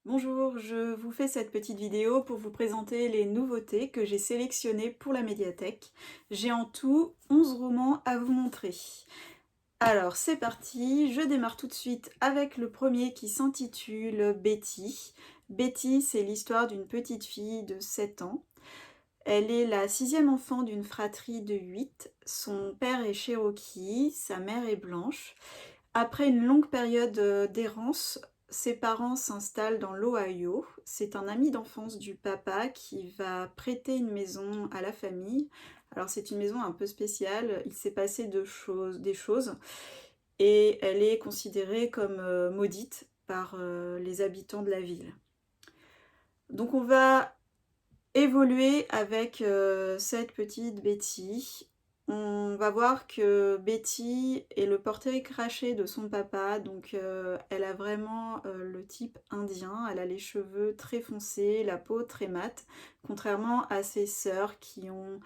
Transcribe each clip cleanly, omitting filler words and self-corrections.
Bonjour, je vous fais cette petite vidéo pour vous présenter les nouveautés que j'ai sélectionnées pour la médiathèque. J'ai en tout 11 romans à vous montrer. Alors c'est parti, je démarre tout de suite avec le premier qui s'intitule Betty. Betty, c'est l'histoire d'une petite fille de 7 ans. Elle est la sixième enfant d'une fratrie de 8. Son père est Cherokee, sa mère est blanche. Après une longue période d'errance, ses parents s'installent dans l'Ohio. C'est un ami d'enfance du papa qui va prêter une maison à la famille. Alors c'est une maison un peu spéciale, il s'est passé des choses et elle est considérée comme maudite par les habitants de la ville. Donc on va évoluer avec cette petite Betty. On va voir que Betty est le portrait craché de son papa, donc elle a vraiment le type indien, elle a les cheveux très foncés, la peau très mate, contrairement à ses sœurs qui ont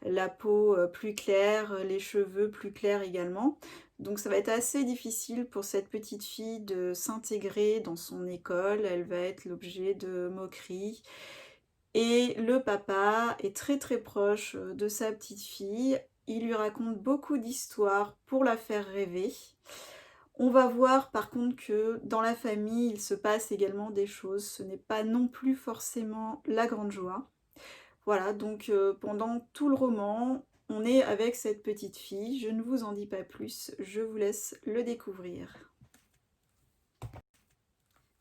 la peau plus claire, les cheveux plus clairs également. Donc ça va être assez difficile pour cette petite fille de s'intégrer dans son école, elle va être l'objet de moqueries. Et le papa est très très proche de sa petite fille, il lui raconte beaucoup d'histoires pour la faire rêver. On va voir par contre que dans la famille, il se passe également des choses, ce n'est pas non plus forcément la grande joie. Voilà, donc pendant tout le roman, on est avec cette petite fille, je ne vous en dis pas plus, je vous laisse le découvrir.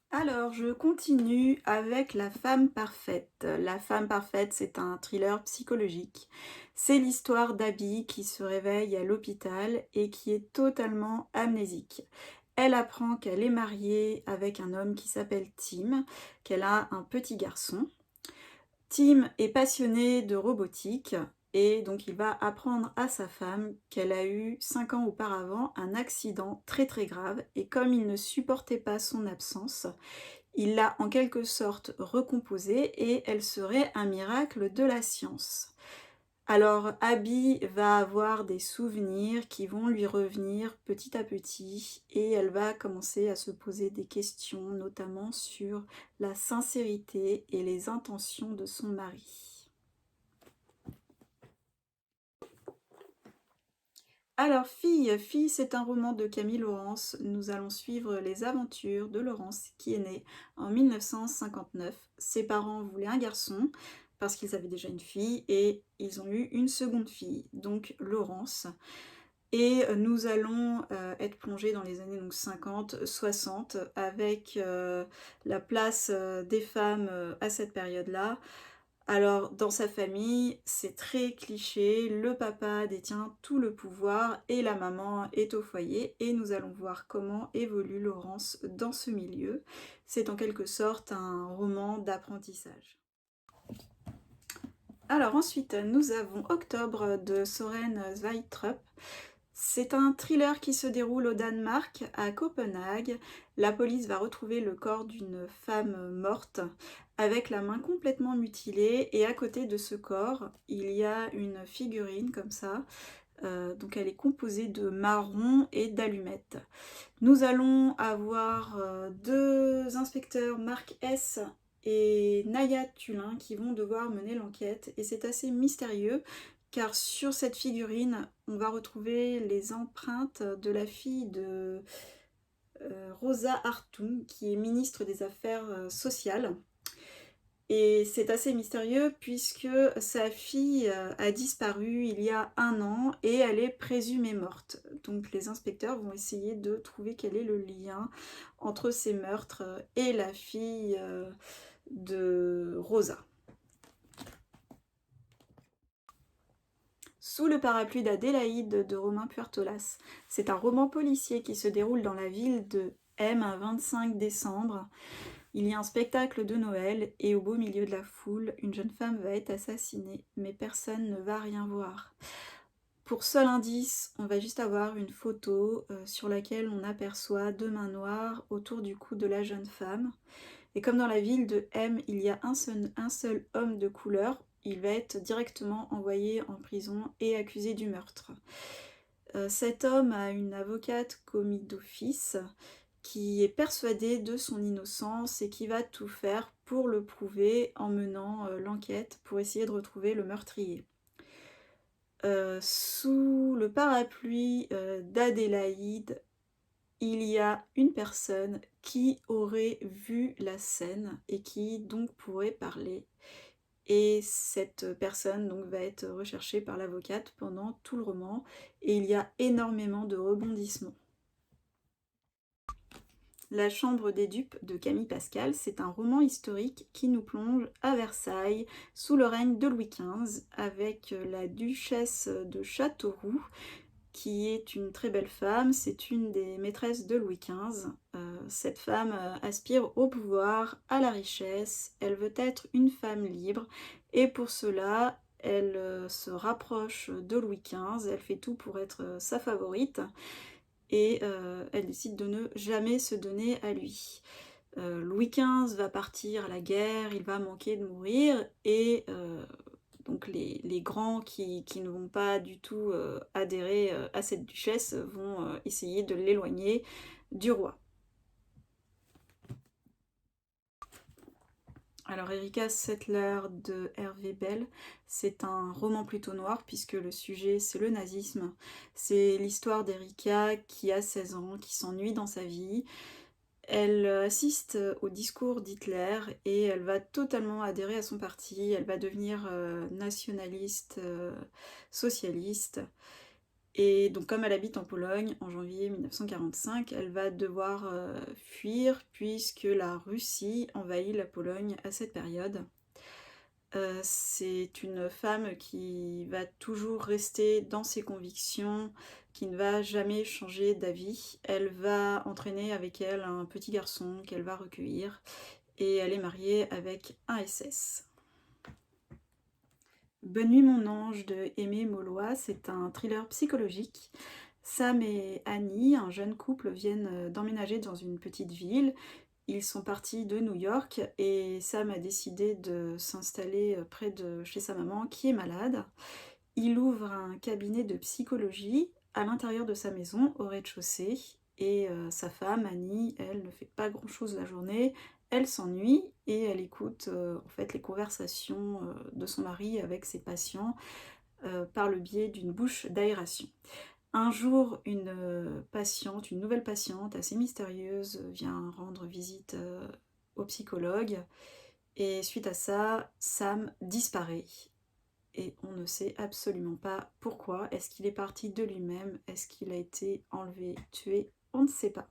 Alors, je continue avec La femme parfaite. La femme parfaite, c'est un thriller psychologique. C'est l'histoire d'Abby qui se réveille à l'hôpital et qui est totalement amnésique. Elle apprend qu'elle est mariée avec un homme qui s'appelle Tim, qu'elle a un petit garçon. Tim est passionné de robotique et donc il va apprendre à sa femme qu'elle a eu 5 ans auparavant un accident très très grave et comme il ne supportait pas son absence, il l'a en quelque sorte recomposée et elle serait un miracle de la science. Alors Abby va avoir des souvenirs qui vont lui revenir petit à petit et elle va commencer à se poser des questions, notamment sur la sincérité et les intentions de son mari. Alors Fille, c'est un roman de Camille Laurence. Nous allons suivre les aventures de Laurence qui est née en 1959. Ses parents voulaient un garçon parce qu'ils avaient déjà une fille et ils ont eu une seconde fille, donc Laurence. Et nous allons être plongés dans les années donc, 50-60 avec la place des femmes à cette période-là. Alors, dans sa famille, c'est très cliché, le papa détient tout le pouvoir et la maman est au foyer et nous allons voir comment évolue Laurence dans ce milieu. C'est en quelque sorte un roman d'apprentissage. Alors ensuite, nous avons Octobre de Soren Sveistrup. C'est un thriller qui se déroule au Danemark, à Copenhague. La police va retrouver le corps d'une femme morte avec la main complètement mutilée et à côté de ce corps, il y a une figurine comme ça. Donc elle est composée de marron et d'allumettes. Nous allons avoir deux inspecteurs, Marc S et Naya Tulin, qui vont devoir mener l'enquête et c'est assez mystérieux car sur cette figurine, on va retrouver les empreintes de la fille de Rosa Hartung, qui est ministre des Affaires sociales. Et c'est assez mystérieux puisque sa fille a disparu il y a 1 an et elle est présumée morte. Donc les inspecteurs vont essayer de trouver quel est le lien entre ces meurtres et la fille de Rosa. Sous le parapluie d'Adélaïde de Romain Puertolas. C'est un roman policier qui se déroule dans la ville de M un 25 décembre. Il y a un spectacle de Noël et au beau milieu de la foule, une jeune femme va être assassinée, mais personne ne va rien voir. Pour seul indice, on va juste avoir une photo sur laquelle on aperçoit 2 mains noires autour du cou de la jeune femme. Et comme dans la ville de M, il y a un seul homme de couleur, il va être directement envoyé en prison et accusé du meurtre. Cet homme a une avocate commis d'office qui est persuadé de son innocence et qui va tout faire pour le prouver en menant l'enquête pour essayer de retrouver le meurtrier. Sous le parapluie d'Adélaïde, il y a une personne qui aurait vu la scène et qui donc pourrait parler. Et cette personne donc va être recherchée par l'avocate pendant tout le roman et il y a énormément de rebondissements. La chambre des dupes de Camille Pascal, c'est un roman historique qui nous plonge à Versailles sous le règne de Louis XV avec la duchesse de Châteauroux qui est une très belle femme, c'est une des maîtresses de Louis XV. Cette femme aspire au pouvoir, à la richesse, elle veut être une femme libre et pour cela elle se rapproche de Louis XV, elle fait tout pour être sa favorite et elle décide de ne jamais se donner à lui. Louis XV va partir à la guerre, il va manquer de mourir et donc les grands qui ne vont pas du tout adhérer à cette duchesse vont essayer de l'éloigner du roi. Alors Erika Settler de Hervé Bell, c'est un roman plutôt noir puisque le sujet c'est le nazisme. C'est l'histoire d'Erika qui a 16 ans, qui s'ennuie dans sa vie. Elle assiste au discours d'Hitler et elle va totalement adhérer à son parti, elle va devenir nationaliste, socialiste. Et donc comme elle habite en Pologne, en janvier 1945, elle va devoir fuir puisque la Russie envahit la Pologne à cette période. C'est une femme qui va toujours rester dans ses convictions, qui ne va jamais changer d'avis. Elle va entraîner avec elle un petit garçon qu'elle va recueillir et elle est mariée avec un SS. Bonne nuit mon ange de Aimé Molloy, c'est un thriller psychologique. Sam et Annie, un jeune couple, viennent d'emménager dans une petite ville. Ils sont partis de New York et Sam a décidé de s'installer près de chez sa maman qui est malade. Il ouvre un cabinet de psychologie à l'intérieur de sa maison, au rez-de-chaussée, et sa femme, Annie, elle ne fait pas grand-chose la journée, elle s'ennuie et elle écoute en fait les conversations de son mari avec ses patients par le biais d'une bouche d'aération. Un jour, une patiente, une nouvelle patiente assez mystérieuse vient rendre visite au psychologue et suite à ça, Sam disparaît et on ne sait absolument pas pourquoi. Est-ce qu'il est parti de lui-même? Est-ce qu'il a été enlevé, tué? On ne sait pas.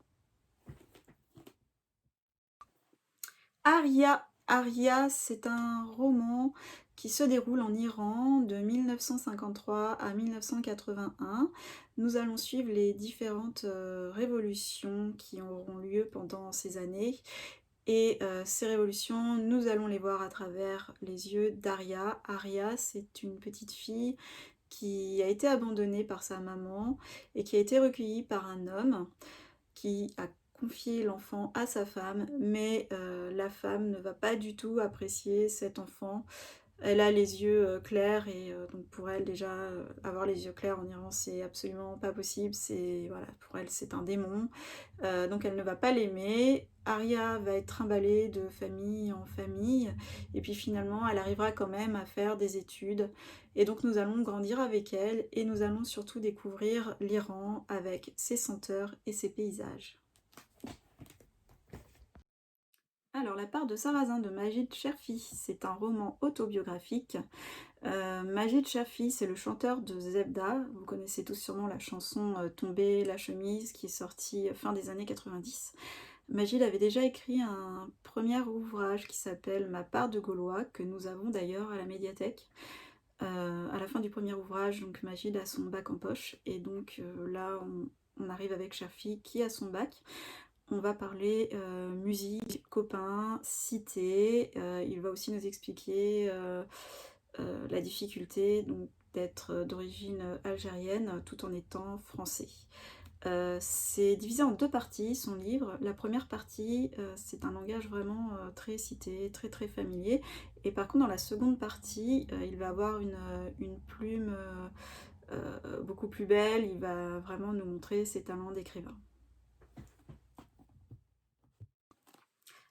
Aria. Aria, c'est un roman qui se déroule en Iran de 1953 à 1981. Nous allons suivre les différentes révolutions qui auront lieu pendant ces années. Et ces révolutions, nous allons les voir à travers les yeux d'Aria. Aria, c'est une petite fille qui a été abandonnée par sa maman et qui a été recueillie par un homme qui a confié l'enfant à sa femme, mais la femme ne va pas du tout apprécier cet enfant. Elle a les yeux clairs et donc pour elle déjà avoir les yeux clairs en Iran c'est absolument pas possible, c'est voilà, pour elle c'est un démon, donc elle ne va pas l'aimer. Aria va être trimballée de famille en famille et puis finalement elle arrivera quand même à faire des études et donc nous allons grandir avec elle et nous allons surtout découvrir l'Iran avec ses senteurs et ses paysages. Alors, La part de sarrasin de Majid Cherfi, c'est un roman autobiographique. Majid Cherfi, c'est le chanteur de Zebda. Vous connaissez tous sûrement la chanson Tomber la chemise qui est sortie fin des années 90. Majid avait déjà écrit un premier ouvrage qui s'appelle Ma part de Gaulois, que nous avons d'ailleurs à la médiathèque. À la fin du premier ouvrage, donc Majid a son bac en poche, et donc là on arrive avec Cherfi qui a son bac. On va parler musique, copains, cité. Il va aussi nous expliquer la difficulté d'être d'origine algérienne tout en étant français. C'est divisé en deux parties, son livre. La première partie, c'est un langage vraiment très cité, très très familier. Et par contre, dans la seconde partie, il va avoir une plume beaucoup plus belle. Il va vraiment nous montrer ses talents d'écrivain.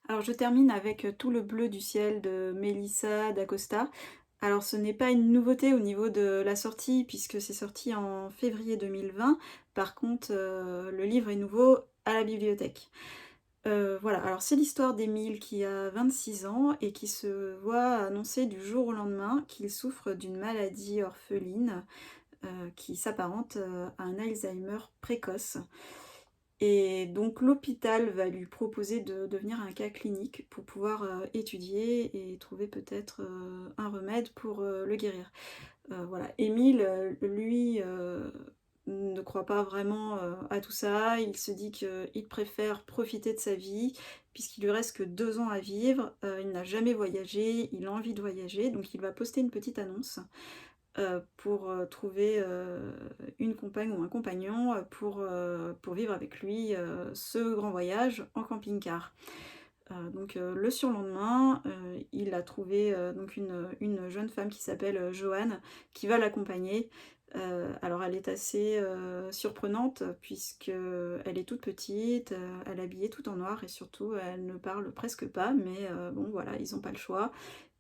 Alors je termine avec Tout le bleu du ciel de Melissa d'Acosta. Alors ce n'est pas une nouveauté au niveau de la sortie puisque c'est sorti en février 2020. Par contre, le livre est nouveau à la bibliothèque. Voilà, alors c'est l'histoire d'Émile qui a 26 ans et qui se voit annoncer du jour au lendemain qu'il souffre d'une maladie orpheline, qui s'apparente, à un Alzheimer précoce. Et donc l'hôpital va lui proposer de devenir un cas clinique pour pouvoir, étudier et trouver peut-être, un remède pour, le guérir. Voilà, Émile, lui, ne croit pas vraiment, à tout ça. Il se dit qu'il préfère profiter de sa vie puisqu'il lui reste que 2 ans à vivre. Il n'a jamais voyagé, il a envie de voyager, donc il va poster une petite annonce pour trouver une compagne ou un compagnon pour vivre avec lui ce grand voyage en camping-car. Donc le surlendemain, il a trouvé donc une jeune femme qui s'appelle Joanne, qui va l'accompagner. Alors elle est assez surprenante puisqu'elle est toute petite, elle est habillée tout en noir et surtout elle ne parle presque pas, mais bon voilà, ils n'ont pas le choix.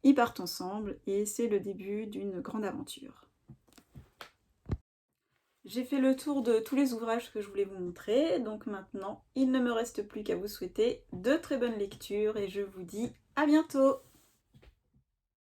Ils partent ensemble et c'est le début d'une grande aventure. J'ai fait le tour de tous les ouvrages que je voulais vous montrer, donc maintenant il ne me reste plus qu'à vous souhaiter de très bonnes lectures et je vous dis à bientôt!